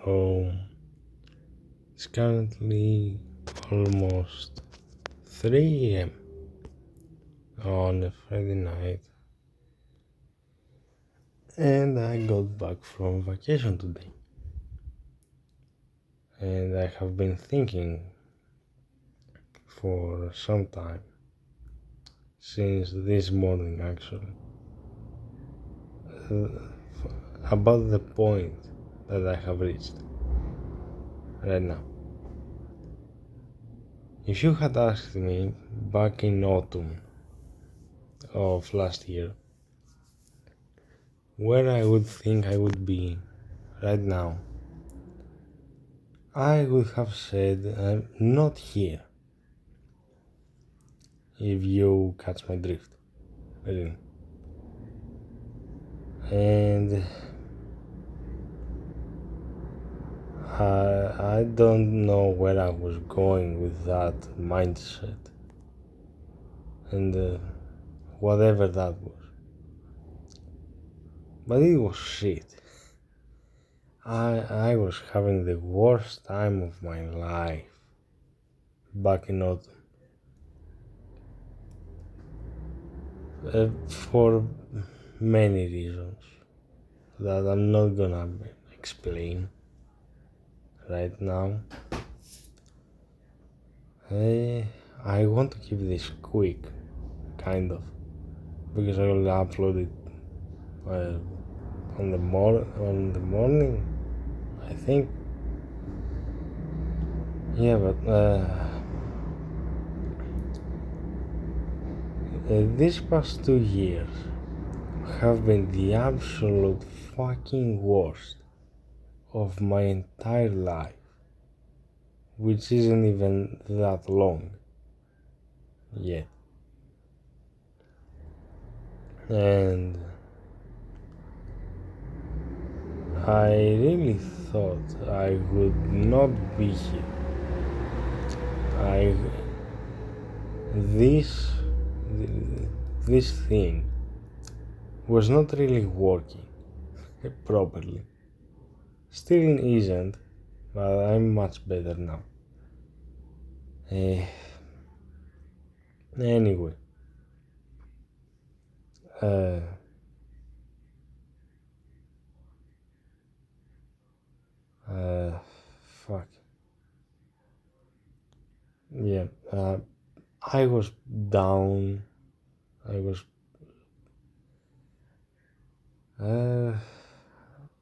So it's currently almost 3 a.m. on a Friday night, and I got back from vacation today. And I have been thinking for some time, since this morning actually, about the point that I have reached right now. If you had asked me back in autumn of last year where I would think I would be right now, I would have said I'm not here, if you catch my drift, really. And I don't know where I was going with that mindset and whatever that was, but it was shit. I was having the worst time of my life back in autumn, for many reasons that I'm not gonna explain right now. I want to keep this quick, kind of, because I will upload it on the morning, I think. Yeah, but these past 2 years have been the absolute fucking worst of my entire life, which isn't even that long yet. And I really thought I would not be here. I this this thing was not really working properly. Still isn't, but I'm much better now. Anyway, uh, fuck. Yeah, I was down. I was.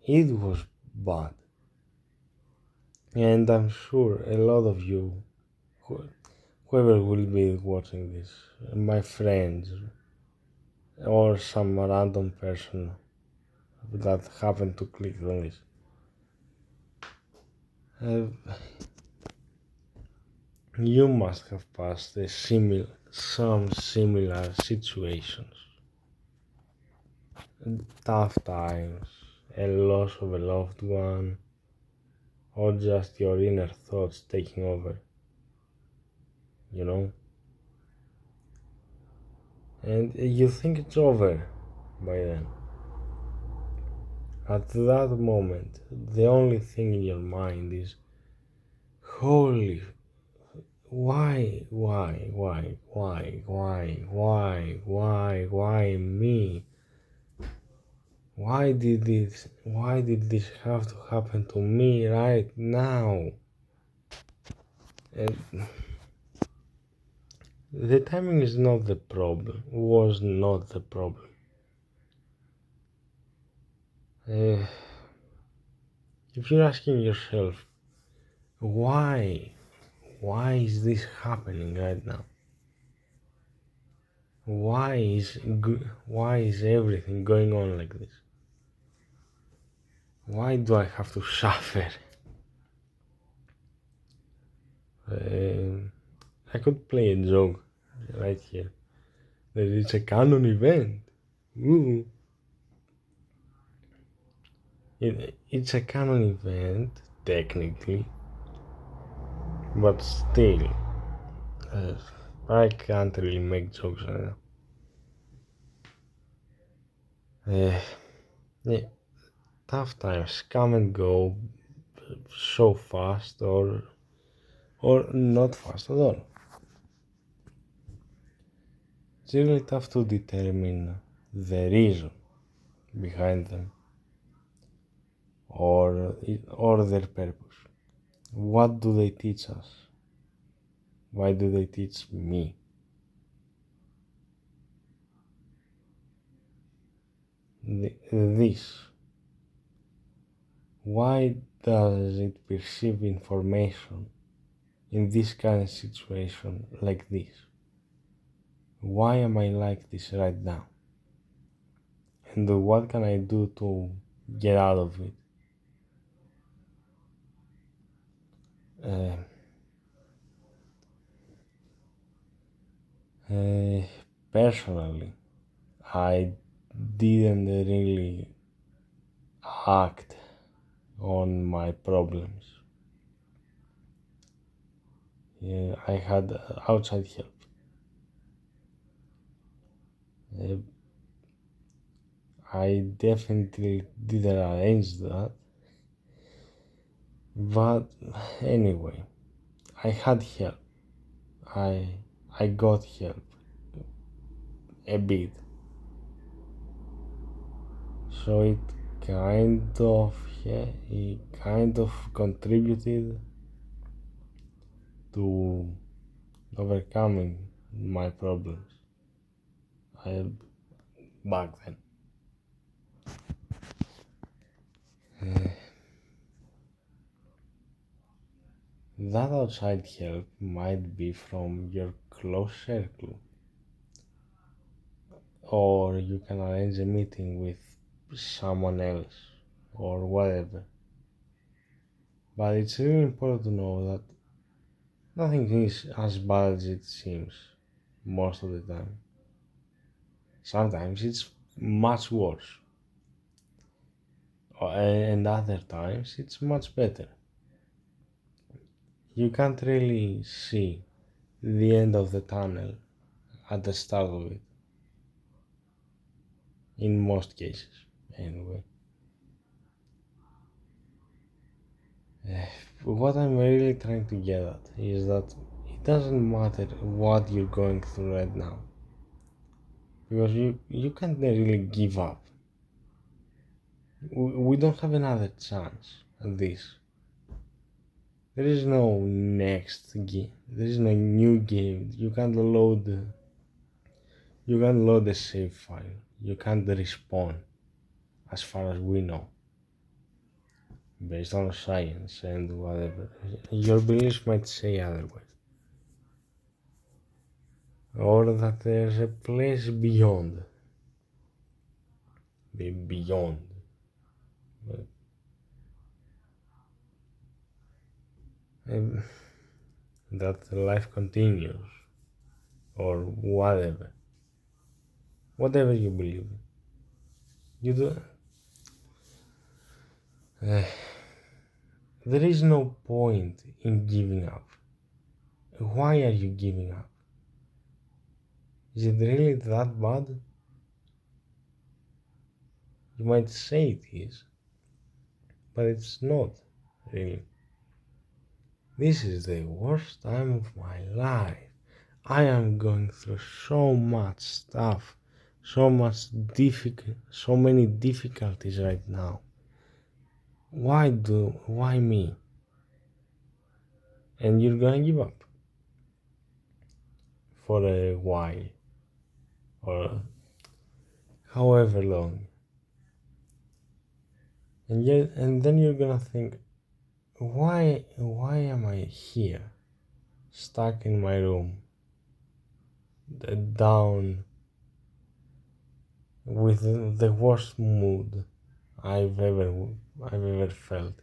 It was bad, and I'm sure a lot of you, whoever will be watching this, my friends, or some random person that happened to click on this, you must have passed some similar situations, tough times, a loss of a loved one, or just your inner thoughts taking over, you know? And you think it's over by then. At that moment, the only thing in your mind is, holy, why me? Why did this have to happen to me right now? And the timing is not the problem, was not the problem. If you're asking yourself, why is this happening right now? Why is everything going on like this? Why do I have to suffer? I could play a joke right here that it's a canon event. Ooh. It's a canon event, technically, but still, I can't really make jokes right now. Yeah, tough times come and go, so fast or not fast at all. It's really tough to determine the reason behind them or their purpose. What do they teach us? Why do they teach me? This. Why does it perceive information in this kind of situation like this? Why am I like this right now? And what can I do to get out of it? Uh, uh, Personally, I didn't really act on my problems. Yeah, I had outside help. Uh, I definitely didn't arrange that, but anyway, I had help. I I got help a bit, so it kind of contributed to overcoming my problems. I back then. That outside help might be from your close circle, or you can arrange a meeting with someone else, or whatever. But it's really important to know that nothing is as bad as it seems most of the time. Sometimes it's much worse, and other times it's much better. You can't really see the end of the tunnel at the start of it, in most cases, anyway. What I'm really trying to get at is that it doesn't matter what you're going through right now, because you can't really give up. We don't have another chance at this. There is no next game. There is no new game. You can't load a save file. You can't respawn, as far as we know, based on science and whatever. Your beliefs might say otherwise, or that there's a place beyond. Beyond. But, um, that life continues, or whatever you believe in. You do. Uh, there is no point in giving up. Why are you giving up? Is it really that bad? You might say it is, but it's not really. This is the worst time of my life. I am going through so much stuff, so many difficulties right now. Why me? And you're gonna give up for a while or however long. And then you're gonna think, why am I here, stuck in my room, down with the worst mood I've ever I've ever felt?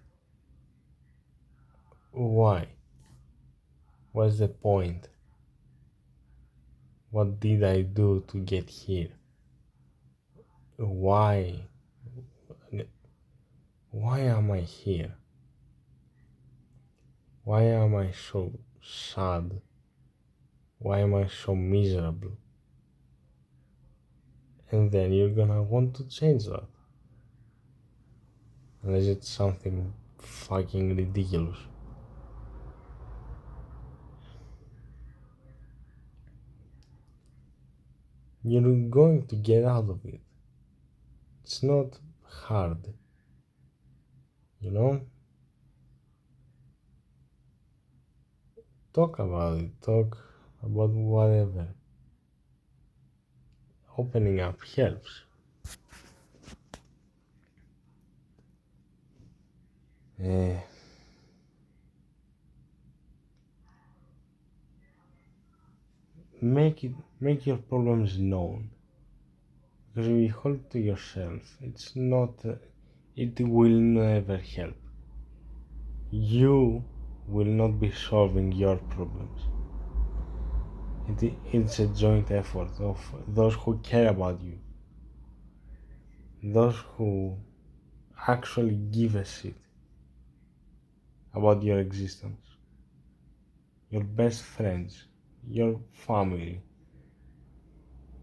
Why? What's the point? What did I do to get here? Why? Why am I here? Why am I so sad? Why am I so miserable? And then you're gonna want to change that. Unless it's something fucking ridiculous. You're going to get out of it. It's not hard, you know? Talk about it, talk about whatever. Opening up helps. Uh, make your problems known. Because if you hold to yourself, it will never help. You will not be solving your problems. It's a joint effort of those who care about you, those who actually give a shit about your existence, your best friends, your family,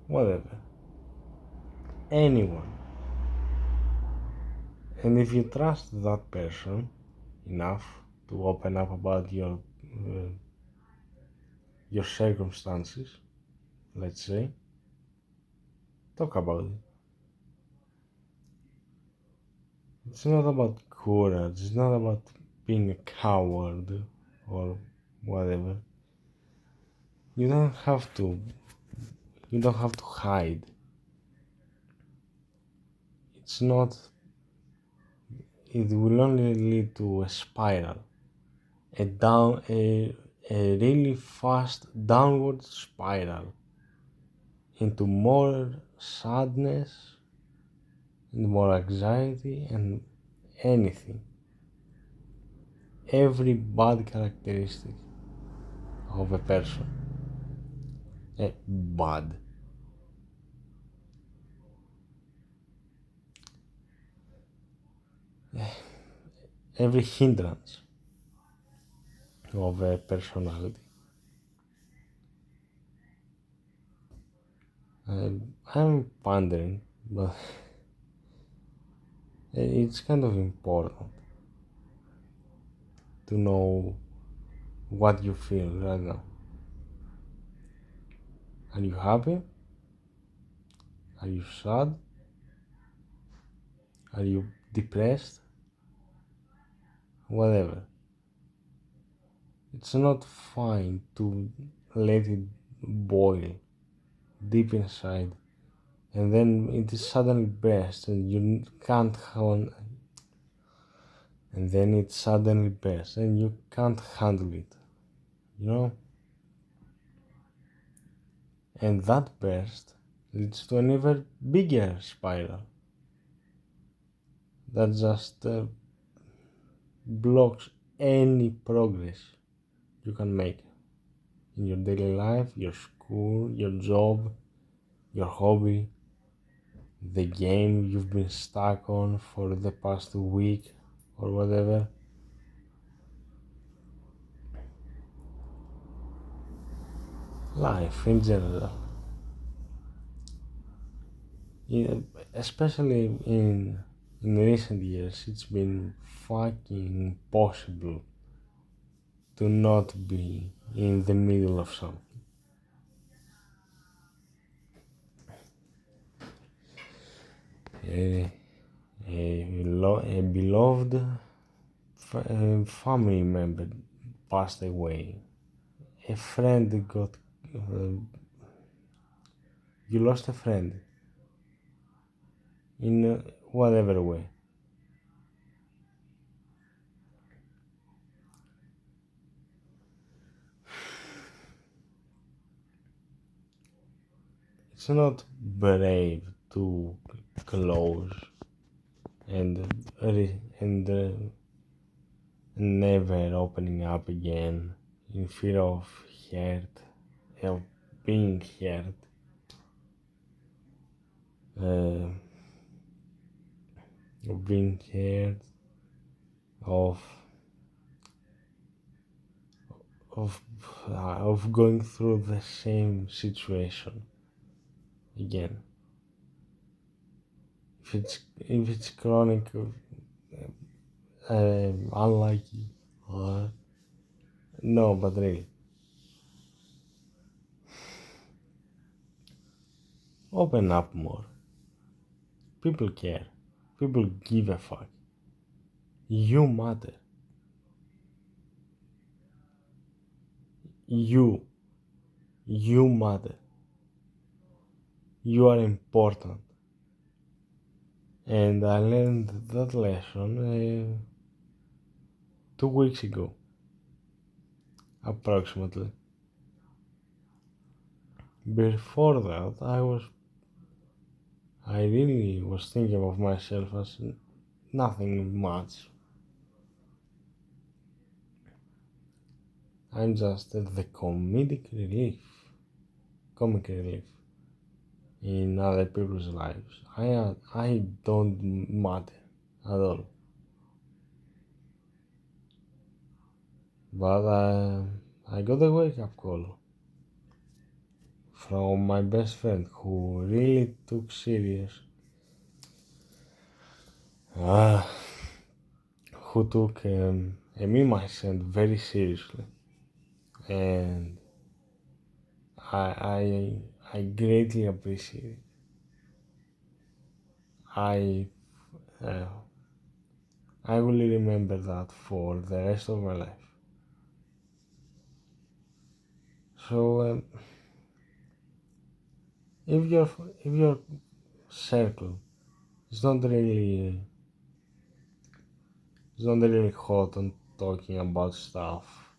whatever, anyone. And if you trust that person enough to open up about your circumstances, let's say, talk about it. It's not about courage, it's not about being a coward or whatever. You don't have to hide. It's not it will only lead to a spiral. A really fast downward spiral into more sadness and more anxiety and anything. Every bad characteristic of a person. Bad. Every hindrance of a personality. I'm pondering, but it's kind of important to know what you feel right now. Are you happy? Are you sad? Are you depressed? Whatever. It's not fine to let it boil deep inside and then it is suddenly bursts and you can't and then it suddenly bursts and you can't handle it, you know? And that burst leads to an even bigger spiral that just blocks any progress you can make in your daily life, your school, your job, your hobby, the game you've been stuck on for the past week or whatever. Life in general. Yeah, especially in recent years, it's been fucking impossible to not be in the middle of something. A, a beloved family member passed away. A friend got. You lost a friend in whatever way. It's not brave to close and never opening up again in fear of hurt, of being hurt, uh, of being hurt, of of of going through the same situation again. If it's chronic, unlucky, or no, but really, open up more. People care. People give a fuck. You matter. You, you matter. You are important. And I learned that lesson 2 weeks ago, approximately. Before that, I really was thinking of myself as nothing much. I'm just the comic relief in other people's lives. I don't matter at all. But I got a wake up call from my best friend who really took serious, uh, who took me myself very seriously, and I greatly appreciate it. I uh, I will remember that for the rest of my life. So if your circle is not really hot on talking about stuff,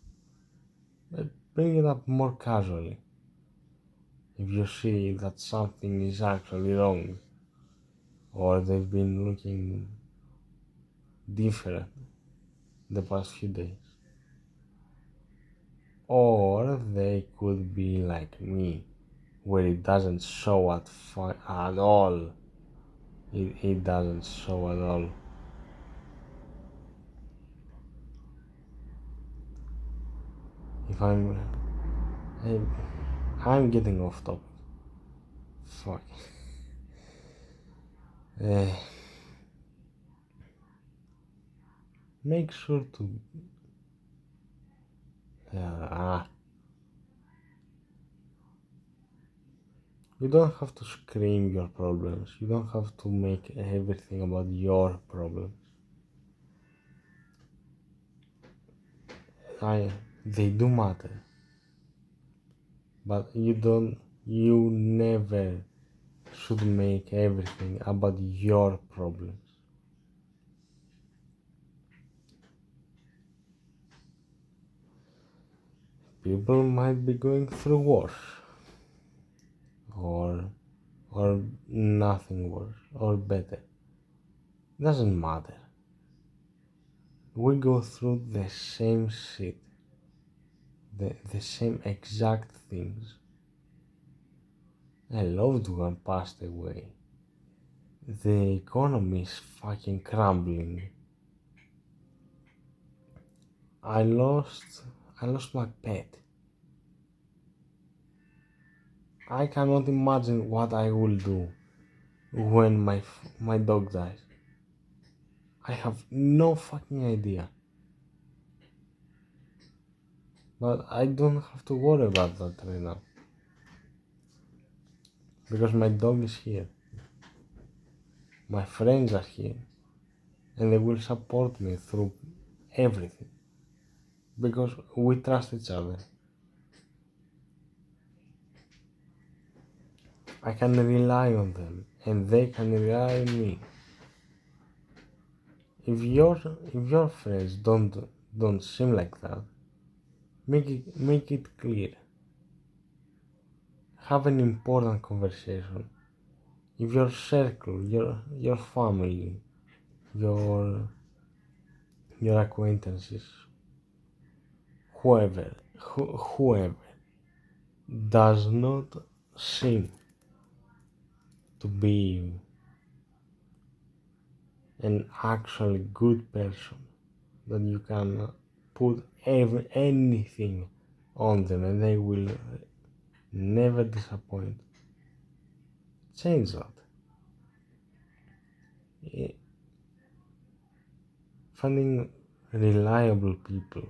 bring it up more casually. If you see that something is actually wrong, or they've been looking different the past few days, or they could be like me, where it doesn't show at all. It doesn't show at all. If I'm getting off topic. Fuck. Uh, make sure to uh, you don't have to scream your problems. You don't have to make everything about your problems. They do matter, but you never should make everything about your problems. People might be going through worse, or or nothing worse, or better. Doesn't matter. We go through the same shit, the same exact things. A loved one passed away. The economy is fucking crumbling. I lost I lost my pet. I cannot imagine what I will do when my dog dies. I have no fucking idea. But I don't have to worry about that right now. Because my dog is here. My friends are here. And they will support me through everything. Because we trust each other. I can rely on them. And they can rely on me. If your friends don't seem like that, make it clear. Have an important conversation. If your circle, your family, your your acquaintances, whoever does not seem to be an actually good person, that you can put anything on them and they will never disappoint. Change that. finding reliable people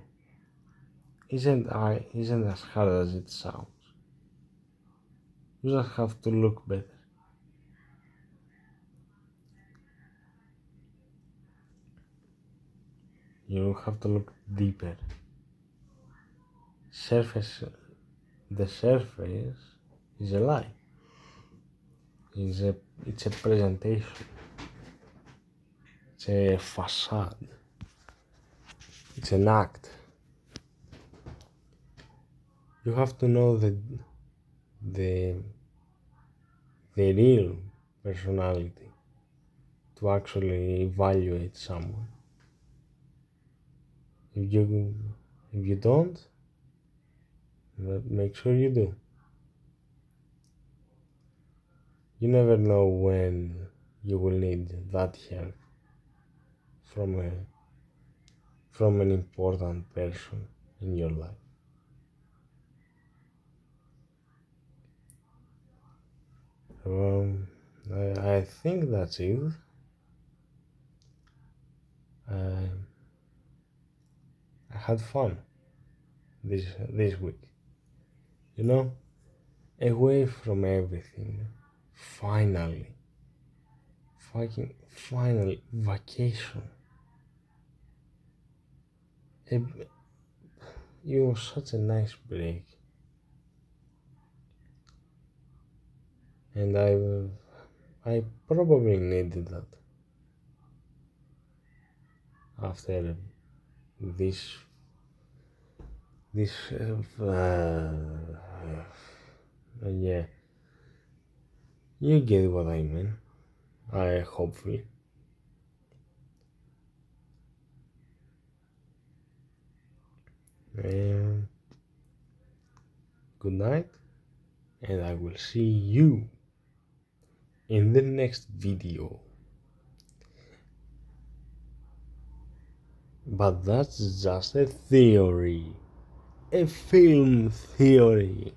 isn't as hard as it sounds. You just have to look better. You have to look deeper. Surface, the surface is a lie. It's a presentation. It's a facade. It's an act. You have to know the the real personality to actually evaluate someone. If you don't, make sure you do. You never know when you will need that help from a from an important person in your life. Um, I think that's it. I, I had fun this week. You know, away from everything. Finally, finally, vacation. It, it was such a nice break, and I probably needed that after this this yeah, you get what I mean. I hopefully. Um, Good night, and I will see you in the next video. But that's just a theory, a film theory.